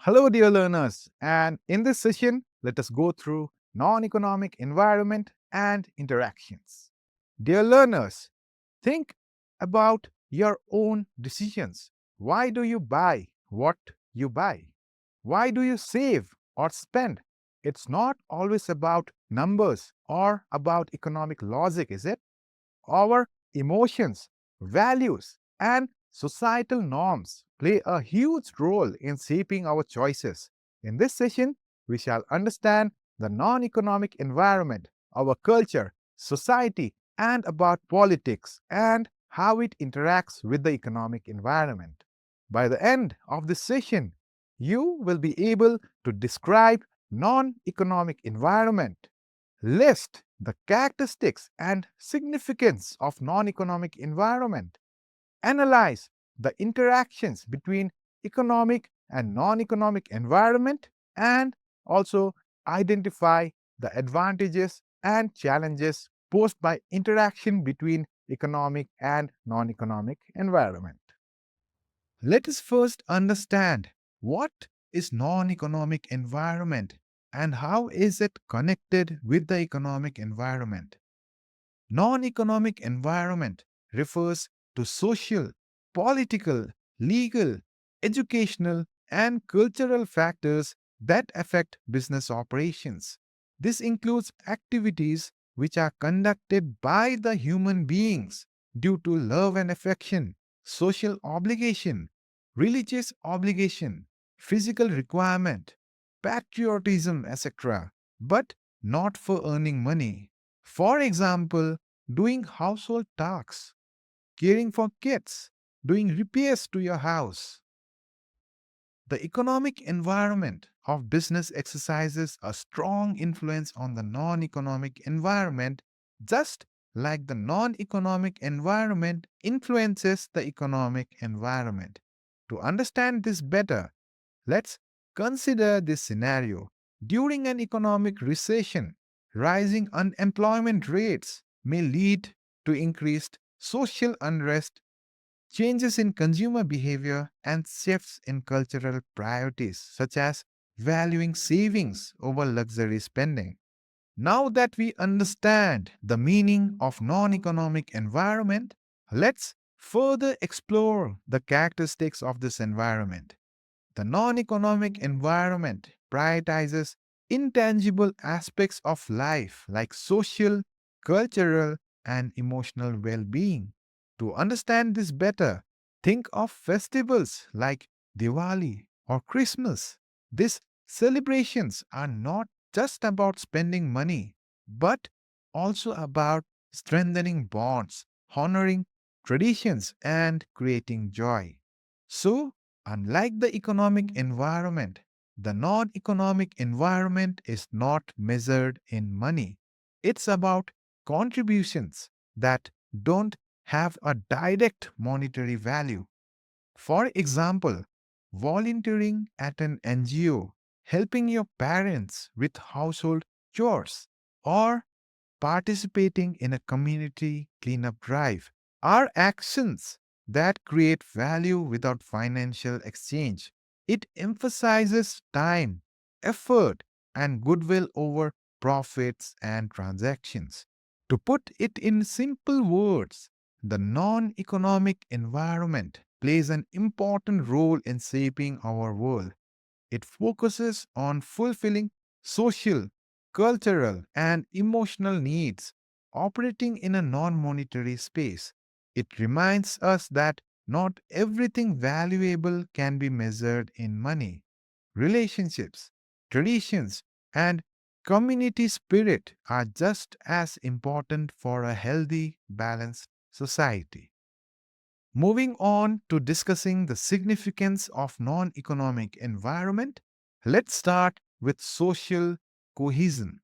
Hello, dear learners, and in this session, let us go through non economic environment and interactions. Dear learners, think about your own decisions. Why do you buy what you buy? Why do you save or spend? It's not always about numbers or about economic logic, is it? Our emotions, values, and societal norms play a huge role in shaping our choices. In this session, we shall understand the non economic environment, our culture, society, and about politics and how it interacts with the economic environment. By the end of this session, you will be able to describe non economic environment, list the characteristics and significance of non-economic environment, analyze the interactions between economic and non-economic environment, and also identify the advantages and challenges posed by interaction between economic and non-economic environment. Let us first understand what is non-economic environment and how is it connected with the economic environment. Non-economic environment refers to social, political, legal, educational, and cultural factors that affect business operations. This includes activities which are conducted by the human beings due to love and affection, social obligation, religious obligation, physical requirement, patriotism, etc., but not for earning money. For example, doing household tasks, caring for kids, doing repairs to your house. The economic environment of business exercises a strong influence on the non economic environment, just like the non economic environment influences the economic environment. To understand this better, let's consider this scenario. During an economic recession, rising unemployment rates may lead to increased social unrest, changes in consumer behavior, and shifts in cultural priorities, such as valuing savings over luxury spending. Now that we understand the meaning of non economic environment, let's further explore the characteristics of this environment. The non economic environment prioritizes intangible aspects of life like social, cultural, and emotional well being. To understand this better, think of festivals like Diwali or Christmas. These celebrations are not just about spending money, but also about strengthening bonds, honoring traditions, and creating joy. So, unlike the economic environment, the non economic environment is not measured in money. It's about contributions that don't have a direct monetary value. For example, volunteering at an NGO, helping your parents with household chores, or participating in a community cleanup drive are actions that create value without financial exchange. It emphasizes time, effort, and goodwill over profits and transactions. To put it in simple words, the non economic environment plays an important role in shaping our world. It focuses on fulfilling social, cultural, and emotional needs operating in a non monetary space. It reminds us that not everything valuable can be measured in money. Relationships, traditions, and community spirit are just as important for a healthy, balanced society. Moving on to discussing the significance of non-economic environment, let's start with social cohesion.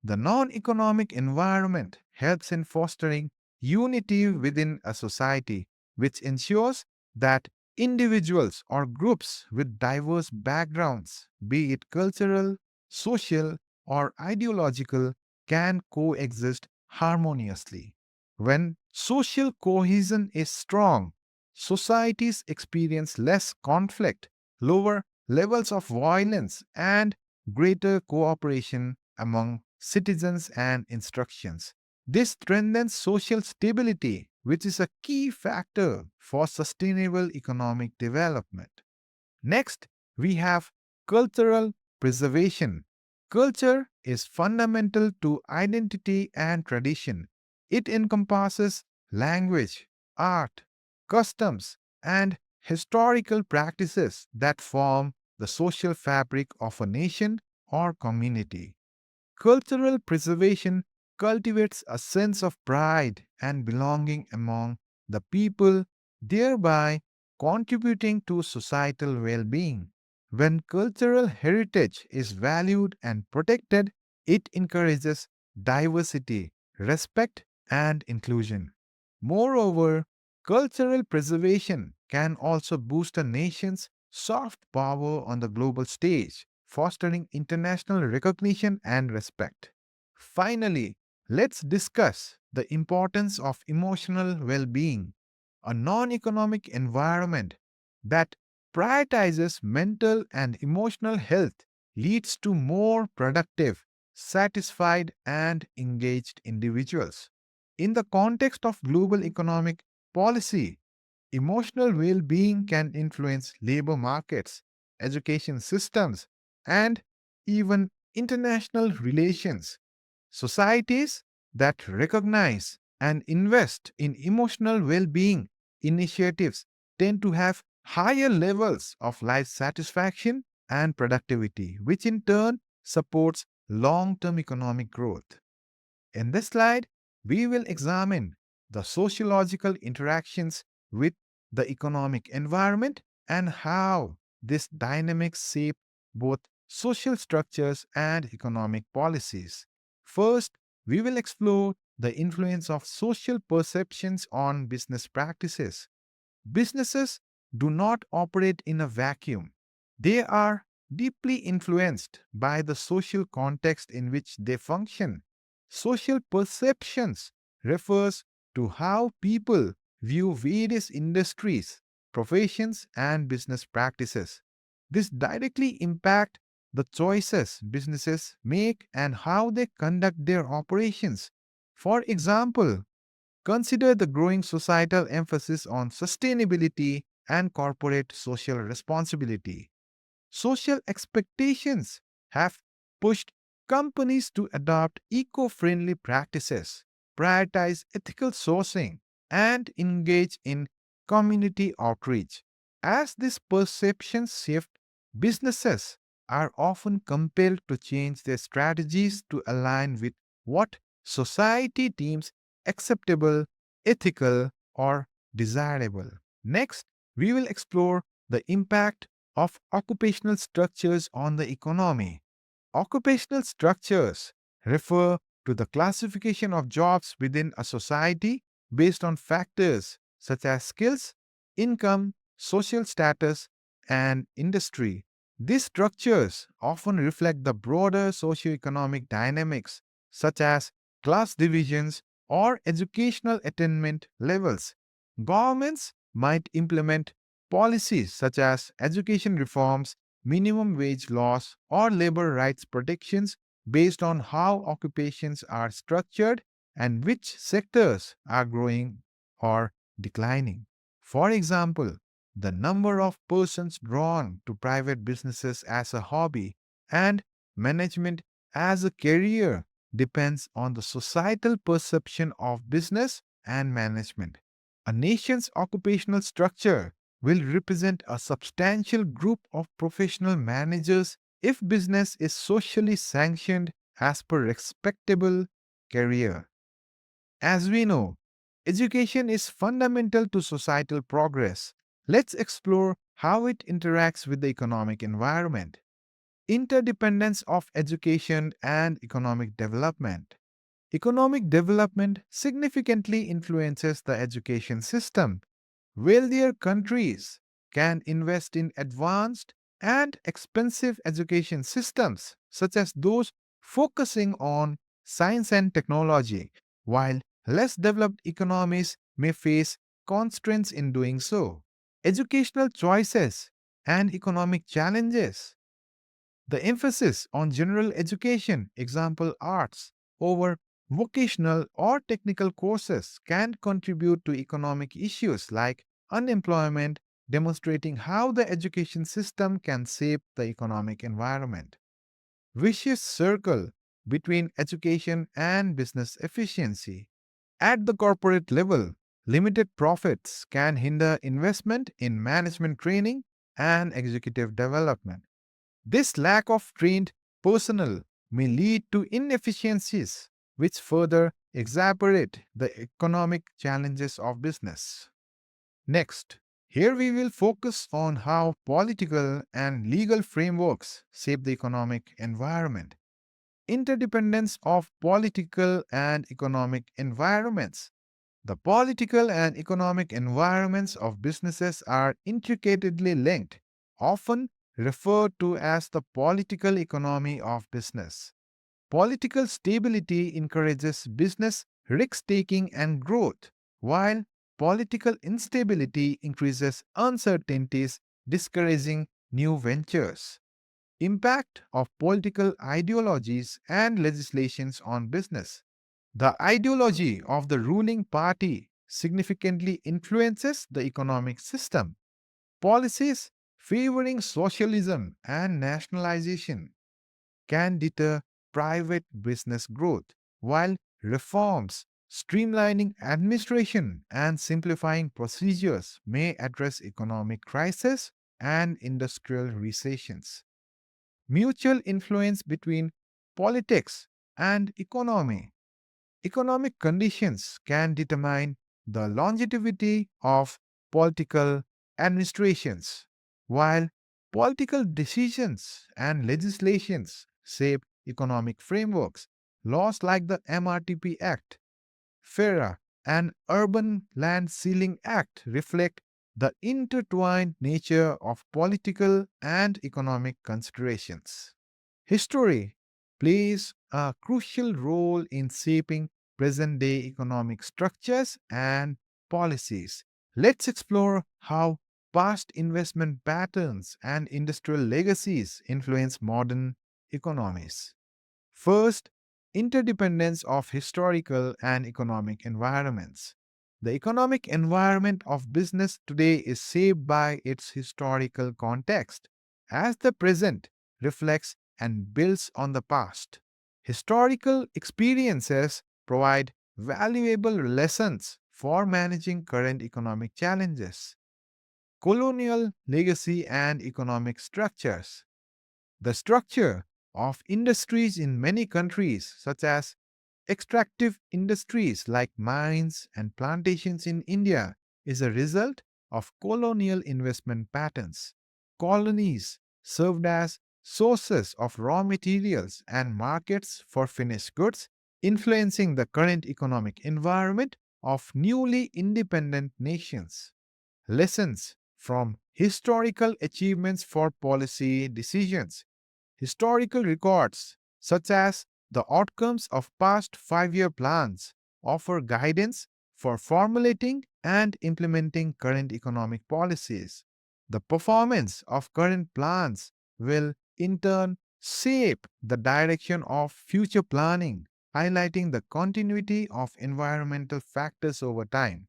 The non-economic environment helps in fostering unity within a society, which ensures that individuals or groups with diverse backgrounds, be it cultural, social, or ideological, can coexist harmoniously. When social cohesion is strong, societies experience less conflict, lower levels of violence, and greater cooperation among citizens and instructions. This strengthens social stability, which is a key factor for sustainable economic development. Next, we have cultural preservation. Culture is fundamental to identity and tradition. It encompasses language, art, customs, and historical practices that form the social fabric of a nation or community. Cultural preservation cultivates a sense of pride and belonging among the people, thereby contributing to societal well being. When cultural heritage is valued and protected, it encourages diversity, respect, and inclusion. Moreover, cultural preservation can also boost a nation's soft power on the global stage, fostering international recognition and respect. Finally, let's discuss the importance of emotional well being. A non economic environment that prioritizes mental and emotional health leads to more productive, satisfied, and engaged individuals. In the context of global economic policy, emotional well being can influence labor markets, education systems, and even international relations. Societies that recognize and invest in emotional well being initiatives tend to have higher levels of life satisfaction and productivity, which in turn supports long term economic growth. In this slide, we will examine the sociological interactions with the economic environment and how these dynamics shape both social structures and economic policies. First, we will explore the influence of social perceptions on business practices. Businesses do not operate in a vacuum. They are deeply influenced by the social context in which they function. Social perceptions refers to how people view various industries, professions, and business practices. This directly impact the choices businesses make and how they conduct their operations. For example, consider the growing societal emphasis on sustainability and corporate social responsibility. Social expectations have pushed companies to adopt eco friendly practices, prioritize ethical sourcing, and engage in community outreach. As these perceptions shift, businesses are often compelled to change their strategies to align with what society deems acceptable, ethical, or desirable. Next, we will explore the impact of occupational structures on the economy. Occupational structures refer to the classification of jobs within a society based on factors such as skills, income, social status, and industry. These structures often reflect the broader socioeconomic dynamics such as class divisions or educational attainment levels. Governments might implement policies such as education reforms, minimum wage laws, or labor rights protections based on how occupations are structured and which sectors are growing or declining. For example, the number of persons drawn to private businesses as a hobby and management as a career depends on the societal perception of business and management. A nation's occupational structure will represent a substantial group of professional managers if business is socially sanctioned as per respectable career. As we know, education is fundamental to societal progress. Let's explore how it interacts with the economic environment. Interdependence of education and economic development. Economic development significantly influences the education system. Wealthier countries can invest in advanced and expensive education systems, such as those focusing on science and technology, while less developed economies may face constraints in doing so. Educational choices and economic challenges. The emphasis on general education, example arts, over vocational or technical courses can contribute to economic issues like unemployment, demonstrating how the education system can shape the economic environment. Vicious circle between education and business efficiency. At the corporate level, limited profits can hinder investment in management training and executive development. This lack of trained personnel may lead to inefficiencies, which further exacerbate the economic challenges of business. Next, here we will focus on how political and legal frameworks shape the economic environment. Interdependence of political and economic environments. The political and economic environments of businesses are intricately linked, often referred to as the political economy of business. Political stability encourages business risk taking and growth, while political instability increases uncertainties, discouraging new ventures. Impact of political ideologies and legislations on business. The ideology of the ruling party significantly influences the economic system. Policies favoring socialism and nationalization can deter private business growth, while reforms streamlining administration and simplifying procedures may address economic crisis and industrial recessions. Mutual influence between politics and economy. Economic conditions can determine the longevity of political administrations, while political decisions and legislations shape economic frameworks. Laws like the MRTP Act, FERA, and Urban Land Sealing Act reflect the intertwined nature of political and economic considerations. History plays a crucial role in shaping present day economic structures and policies. Let's explore how past investment patterns and industrial legacies influence modern economies. First, interdependence of historical and economic environments. The economic environment of business today is shaped by its historical context, as the present reflects and builds on the past. Historical experiences provide valuable lessons for managing current economic challenges. Colonial legacy and economic structures. The structure of industries in many countries, such as extractive industries like mines and plantations in India, is a result of colonial investment patterns. Colonies served as sources of raw materials and markets for finished goods, influencing the current economic environment of newly independent nations. Lessons from historical achievements for policy decisions. Historical records, such as the outcomes of past 5 year plans, offer guidance for formulating and implementing current economic policies. The performance of current plans will, in turn, shape the direction of future planning, highlighting the continuity of environmental factors over time.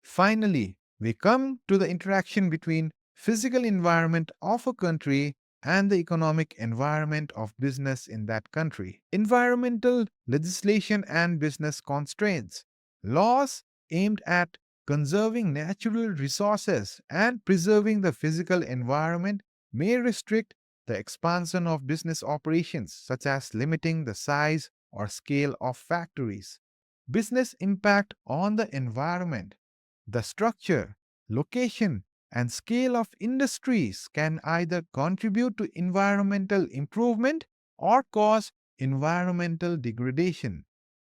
Finally, we come to the interaction between physical environment of a country and the economic environment of business in that country. Environmental legislation and business constraints. Laws aimed at conserving natural resources and preserving the physical environment may restrict the expansion of business operations, such as limiting the size or scale of factories. Business impact on the environment. The structure, location, and scale of industries can either contribute to environmental improvement or cause environmental degradation.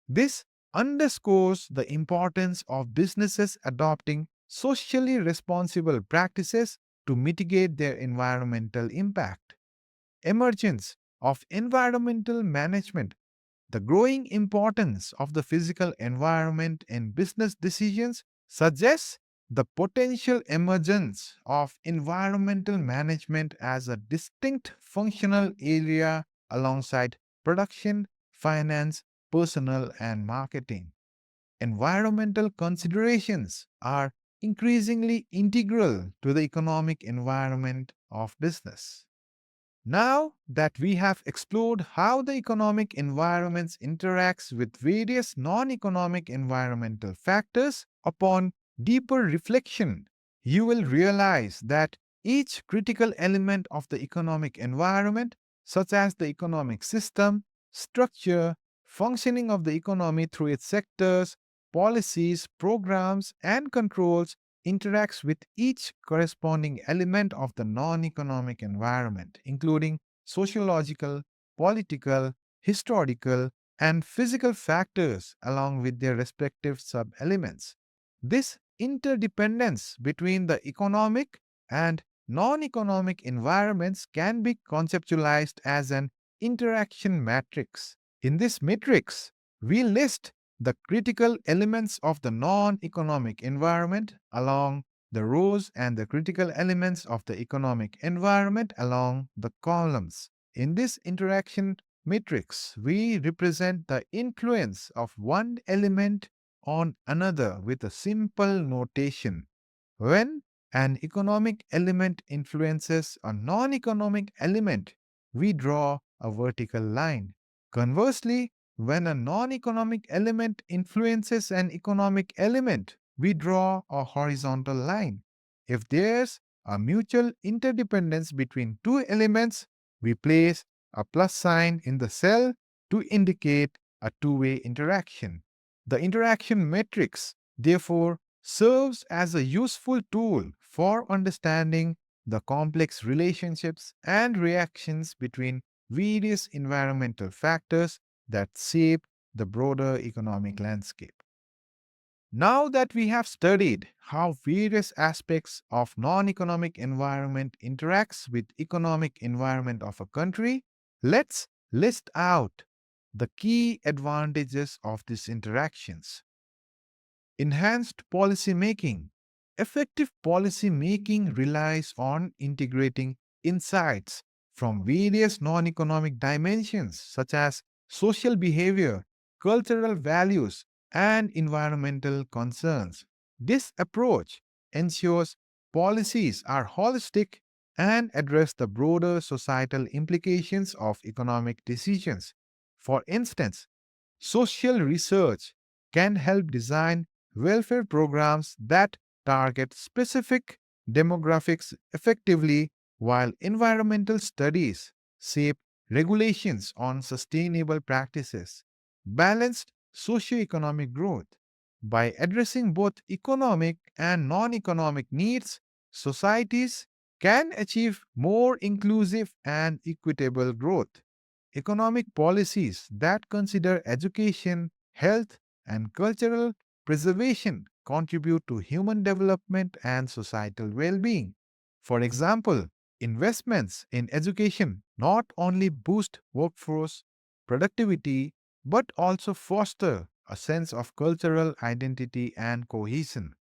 This underscores the importance of businesses adopting socially responsible practices to mitigate their environmental impact. Emergence of environmental management. The growing importance of the physical environment in business decisions suggests the potential emergence of environmental management as a distinct functional area alongside production, finance, personnel, and marketing. Environmental considerations are increasingly integral to the economic environment of business. Now that we have explored how the economic environments interacts with various non-economic environmental factors, upon deeper reflection, you will realize that each critical element of the economic environment, such as the economic system, structure, functioning of the economy through its sectors, policies, programs, and controls, interacts with each corresponding element of the non economic environment, including sociological, political, historical, and physical factors, along with their respective sub elements. This interdependence between the economic and non economic environments can be conceptualized as an interaction matrix. In this matrix, we list the critical elements of the non economic environment along the rows and the critical elements of the economic environment along the columns. In this interaction matrix, we represent the influence of one element on another with a simple notation. When an economic element influences a non economic element, we draw a vertical line. Conversely, when a non economic element influences an economic element, we draw a horizontal line. If there's a mutual interdependence between two elements, we place a plus sign in the cell to indicate a two-way interaction. The interaction matrix, therefore, serves as a useful tool for understanding the complex relationships and reactions between various environmental factors that shape the broader economic landscape. Now that we have studied how various aspects of non-economic environment interacts with economic environment of a country, let's list out the key advantages of these interactions. Enhanced policy making. Effective policy making relies on integrating insights from various non economic dimensions such as social behavior, cultural values, and environmental concerns. This approach ensures policies are holistic and address the broader societal implications of economic decisions. For instance, social research can help design welfare programs that target specific demographics effectively, while environmental studies shape regulations on sustainable practices. Balanced socioeconomic growth. By addressing both economic and non economic needs, societies can achieve more inclusive and equitable growth. Economic policies that consider education, health, and cultural preservation contribute to human development and societal well being. For example, investments in education not only boost workforce productivity but also foster a sense of cultural identity and cohesion.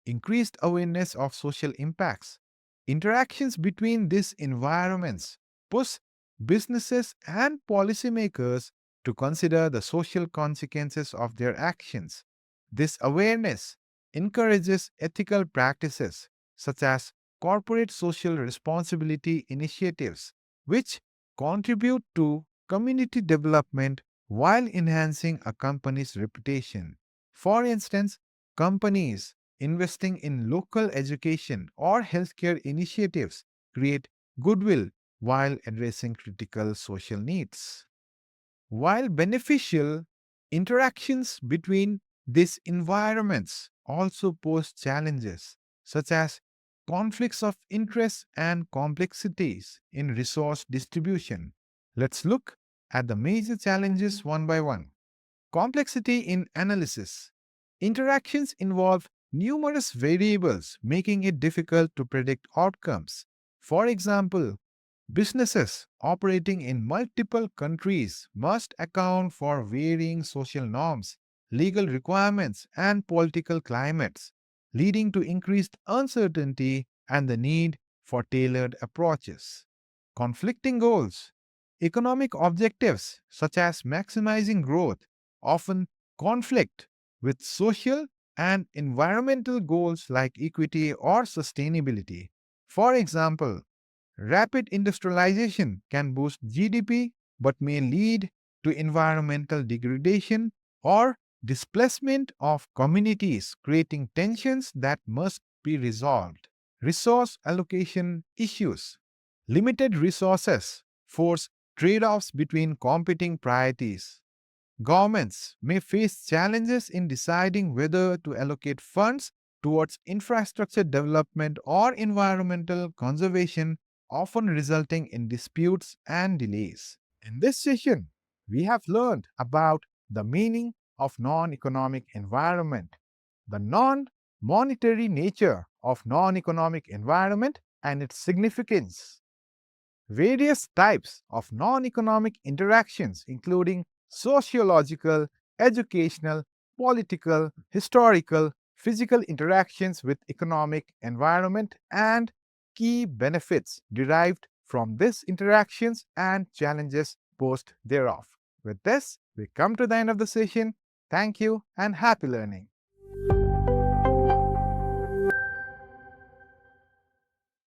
Increased awareness of social impacts. Interactions between these environments push businesses and policymakers to consider the social consequences of their actions. This awareness encourages ethical practices such as corporate social responsibility initiatives, which contribute to community development while enhancing a company's reputation. For instance, companies investing in local education or healthcare initiatives create goodwill while addressing critical social needs. While beneficial, interactions between these environments also pose challenges, such as conflicts of interest and complexities in resource distribution. Let's look at the major challenges one by one. Complexity in analysis. Interactions involve numerous variables, making it difficult to predict outcomes. For example, businesses operating in multiple countries must account for varying social norms, legal requirements, and political climates. leading to increased uncertainty and the need for tailored approaches. Conflicting goals. Economic objectives, such as maximizing growth, often conflict with social and environmental goals like equity or sustainability. For example, rapid industrialization can boost GDP but may lead to environmental degradation or displacement of communities, creating tensions that must be resolved. Resource allocation issues. Limited resources force trade offs between competing priorities. Governments may face challenges in deciding whether to allocate funds towards infrastructure development or environmental conservation, often resulting in disputes and delays. In this session, we have learned about the meaning of non economic environment, the non monetary nature of non economic environment, and its significance. Various types of non economic interactions, including sociological, educational, political, historical, physical interactions with economic environment, and key benefits derived from these interactions and challenges posed thereof. With this, we come to the end of the session. Thank you and happy learning.